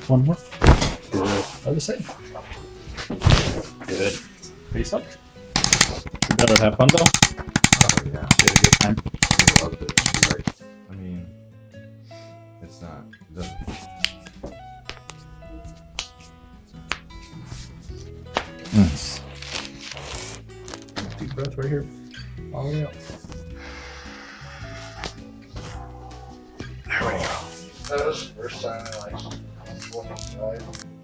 One more. Good. Other side. Good. Face up. You better have fun though. Oh, yeah. You had a good time. I loved it. You're right. I mean, it's not. It doesn't. Nice. Deep breath right here. All the way up. There we go. That was the first time in like 25.